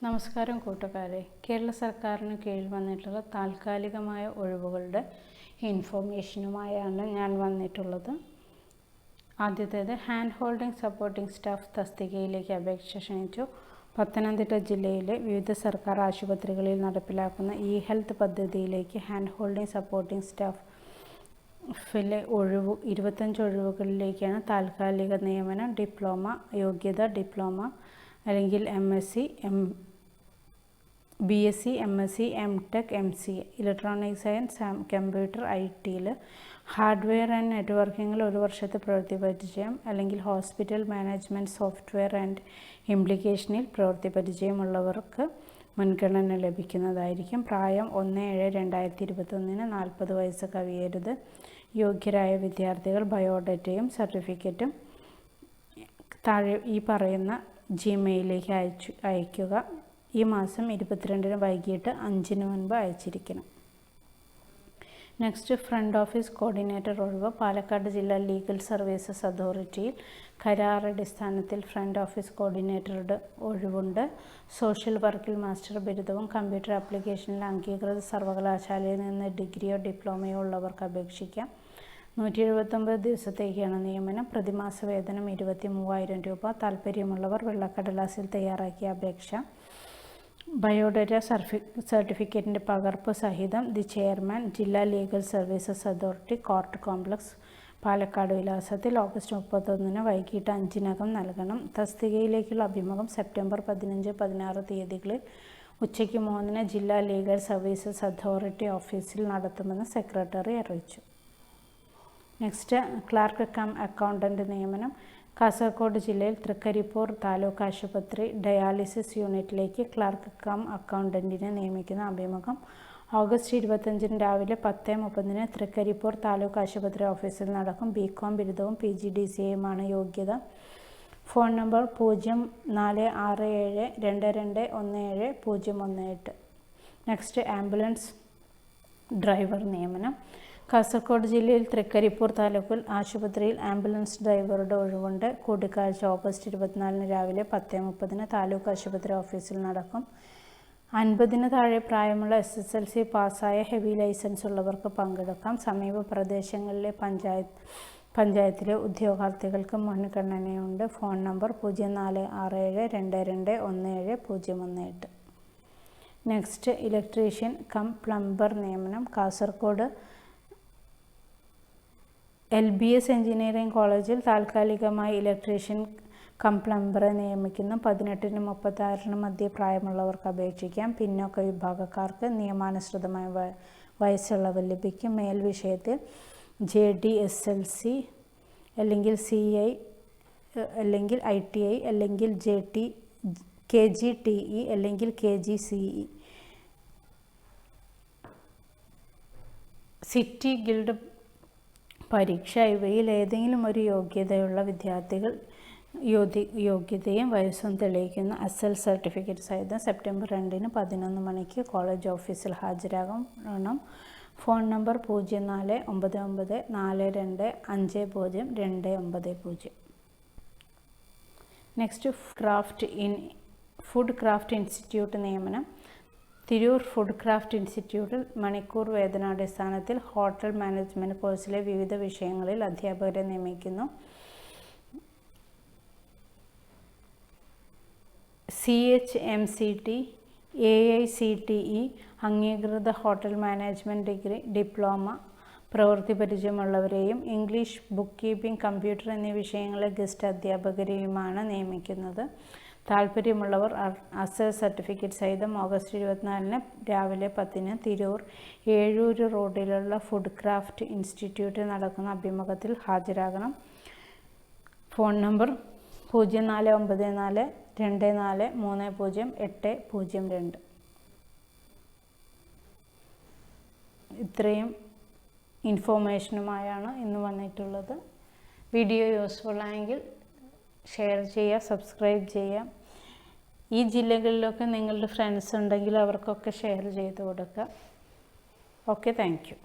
നമസ്കാരം കൂട്ടുകാരെ. കേരള സർക്കാരിന് കീഴിൽ വന്നിട്ടുള്ള താൽക്കാലികമായ ഒഴിവുകളുടെ ഇൻഫോർമേഷനുമായാണ് ഞാൻ വന്നിട്ടുള്ളത്. ആദ്യത്തേത് ഹാൻഡ് ഹോൾഡിംഗ് സപ്പോർട്ടിംഗ് സ്റ്റാഫ് തസ്തികയിലേക്ക് അപേക്ഷ ക്ഷണിച്ചു. പത്തനംതിട്ട ജില്ലയിലെ വിവിധ സർക്കാർ ആശുപത്രികളിൽ നടപ്പിലാക്കുന്ന ഇ ഹെൽത്ത് പദ്ധതിയിലേക്ക് ഹാൻഡ് ഹോൾഡിംഗ് സപ്പോർട്ടിംഗ് സ്റ്റാഫിലെ 25 ഒഴിവുകളിലേക്കാണ് താൽക്കാലിക നിയമനം. ഡിപ്ലോമ യോഗ്യത ഡിപ്ലോമ അല്ലെങ്കിൽ BSc, MSc, MTech, MCA, electronic science, computer, IT-യിൽ ഹാർഡ്വെയർ ആൻഡ് നെറ്റ്വർക്കിങ്ങിൽ 1 വർഷത്തെ പ്രവൃത്തി പരിചയം അല്ലെങ്കിൽ ഹോസ്പിറ്റൽ മാനേജ്മെൻറ്റ് സോഫ്റ്റ്വെയർ ആൻഡ് ഇംപ്ലിക്കേഷനിൽ പ്രവൃത്തി പരിചയമുള്ളവർക്ക് മുൻഗണന ലഭിക്കുന്നതായിരിക്കും. പ്രായം 1/7/2021 40 വയസ്സ് കവിയരുത്. യോഗ്യരായ വിദ്യാർത്ഥികൾ ബയോഡേറ്റയും സർട്ടിഫിക്കറ്റും താഴെ ഈ പറയുന്ന ജിമെയിലേക്ക് അയയ്ക്കുക. ഈ മാസം 22 വൈകിട്ട് 5 മുൻപ് അയച്ചിരിക്കണം. നെക്സ്റ്റ്, ഫ്രണ്ട് ഓഫീസ് കോർഡിനേറ്റർ ഒഴിവ്. പാലക്കാട് ജില്ലാ ലീഗൽ സർവീസസ് അതോറിറ്റിയിൽ കരാറടിസ്ഥാനത്തിൽ ഫ്രണ്ട് ഓഫീസ് കോർഡിനേറ്ററുടെ ഒഴിവുണ്ട്. സോഷ്യൽ വർക്കിൽ മാസ്റ്റർ ബിരുദവും കമ്പ്യൂട്ടർ ആപ്ലിക്കേഷനിൽ അംഗീകൃത സർവകലാശാലയിൽ നിന്ന് ഡിഗ്രിയോ ഡിപ്ലോമയോ ഉള്ളവർക്ക് അപേക്ഷിക്കാം. 179 ദിവസത്തേക്കാണ് നിയമനം. പ്രതിമാസ വേതനം 23,000 രൂപ. താൽപ്പര്യമുള്ളവർ വെള്ളക്കടലാസിൽ തയ്യാറാക്കിയ അപേക്ഷ ബയോഡേറ്റ സർട്ടിഫിക്കറ്റിൻ്റെ പകർപ്പ് സഹിതം ദി ചെയർമാൻ, ജില്ലാ legal services authority, court complex, Palakkad വിലാസത്തിൽ ഓഗസ്റ്റ് 31 വൈകിട്ട് 5 നൽകണം. തസ്തികയിലേക്കുള്ള അഭിമുഖം സെപ്റ്റംബർ 15, 16 തീയതികളിൽ ഉച്ചയ്ക്ക് 3 ജില്ലാ ലീഗൽ സർവീസസ് അതോറിറ്റി ഓഫീസിൽ നടത്തുമെന്ന് സെക്രട്ടറി അറിയിച്ചു. നെക്സ്റ്റ്, ക്ലാർക്ക് കം അക്കൗണ്ടൻ്റ് നിയമനം. കാസർഗോഡ് ജില്ലയിൽ തൃക്കരിപ്പൂർ താലൂക്ക് ആശുപത്രി ഡയാലിസിസ് യൂണിറ്റിലേക്ക് ക്ലാർക്ക് കം അക്കൗണ്ടൻറ്റിനെ നിയമിക്കുന്ന അഭിമുഖം ഓഗസ്റ്റ് 25 രാവിലെ 10:30 തൃക്കരിപ്പൂർ താലൂക്ക് ആശുപത്രി ഓഫീസിൽ നടക്കും. BCom ബിരുദവും PGDCAയുമാണ് യോഗ്യത. Phone number 0467221718. Next, ambulance driver നിയമനം. കാസർഗോഡ് ജില്ലയിൽ തൃക്കരിപ്പൂർ താലൂക്കിൽ ആശുപത്രിയിൽ ആംബുലൻസ് ഡ്രൈവറുടെ ഒഴിവുണ്ട്. കൂടിക്കാഴ്ച ഓഗസ്റ്റ് 24 രാവിലെ 10:30 താലൂക്ക് ആശുപത്രി ഓഫീസിൽ നടക്കും. 50 താഴെ പ്രായമുള്ള SSLC പാസ്സായ ഹെവി ലൈസൻസ് ഉള്ളവർക്ക് പങ്കെടുക്കാം. സമീപ പ്രദേശങ്ങളിലെ പഞ്ചായത്തിലെ ഉദ്യോഗാർത്ഥികൾക്ക് മുൻഗണനയുണ്ട്. Phone number 0467221718. Next, electrician cum plumber നിയമനം. കാസർഗോഡ് LBS എഞ്ചിനീയറിംഗ് കോളേജിൽ താൽക്കാലികമായി ഇലക്ട്രീഷ്യൻ കം പ്ലംബറെ നിയമിക്കുന്നു. 18 to 36 മധ്യ പ്രായമുള്ളവർക്ക് അപേക്ഷിക്കാം. പിന്നോക്ക വിഭാഗക്കാർക്ക് നിയമാനുസൃതമായ വയസ്സുള്ളവർ ലഭിക്കും. മേൽ വിഷയത്തിൽ JD SLC അല്ലെങ്കിൽ CI അല്ലെങ്കിൽ ITI അല്ലെങ്കിൽ KGTE അല്ലെങ്കിൽ KGCE, സിറ്റി ഗിൽഡ് പരീക്ഷ ഇവയിൽ ഏതെങ്കിലും ഒരു യോഗ്യതയുള്ള വിദ്യാർത്ഥികൾ യോഗ്യതയും വയസ്സും തെളിയിക്കുന്ന SL സർട്ടിഫിക്കറ്റ് സഹിതം സെപ്റ്റംബർ 2 11 മണിക്ക് കോളേജ് ഓഫീസിൽ ഹാജരാകണം. Phone number 049942502990. Next, food craft institute നിയമനം. തിരൂർ ഫുഡ് ക്രാഫ്റ്റ് ഇൻസ്റ്റിറ്റ്യൂട്ടിൽ മണിക്കൂർ വേതനാടിസ്ഥാനത്തിൽ ഹോട്ടൽ മാനേജ്മെൻറ്റ് കോഴ്സിലെ വിവിധ വിഷയങ്ങളിൽ അധ്യാപകരെ നിയമിക്കുന്നു. CHMCT AICTE അംഗീകൃത ഹോട്ടൽ മാനേജ്മെൻറ്റ് ഡിഗ്രി, ഡിപ്ലോമ, പ്രവൃത്തി പരിചയമുള്ളവരെയും ഇംഗ്ലീഷ്, ബുക്ക് കീപ്പിംഗ്, കമ്പ്യൂട്ടർ എന്നീ വിഷയങ്ങളിലെ ഗസ്റ്റ് അധ്യാപകരെയുമാണ് നിയമിക്കുന്നത്. താൽപ്പര്യമുള്ളവർ അസൽ സർട്ടിഫിക്കറ്റ് സഹിതം ഓഗസ്റ്റ് 24 രാവിലെ 10 തിരൂർ ഏഴൂര് റോഡിലുള്ള ഫുഡ് ക്രാഫ്റ്റ് ഇൻസ്റ്റിറ്റ്യൂട്ടിൽ നടക്കുന്ന അഭിമുഖത്തിൽ ഹാജരാകണം. Phone number 049424300802. ഇത്രയും ഇൻഫോർമേഷനുമായാണ് ഇന്ന് വന്നിട്ടുള്ളത്. വീഡിയോ യൂസ്ഫുൾ ആയെങ്കിൽ ഷെയർ ചെയ്യുക, സബ്സ്ക്രൈബ് ചെയ്യുക. ഈ ജില്ലകളിലൊക്കെ നിങ്ങളുടെ ഫ്രണ്ട്സ് ഉണ്ടെങ്കിൽ അവർക്കൊക്കെ ഷെയർ ചെയ്ത് കൊടുക്കുക. Okay, thank you.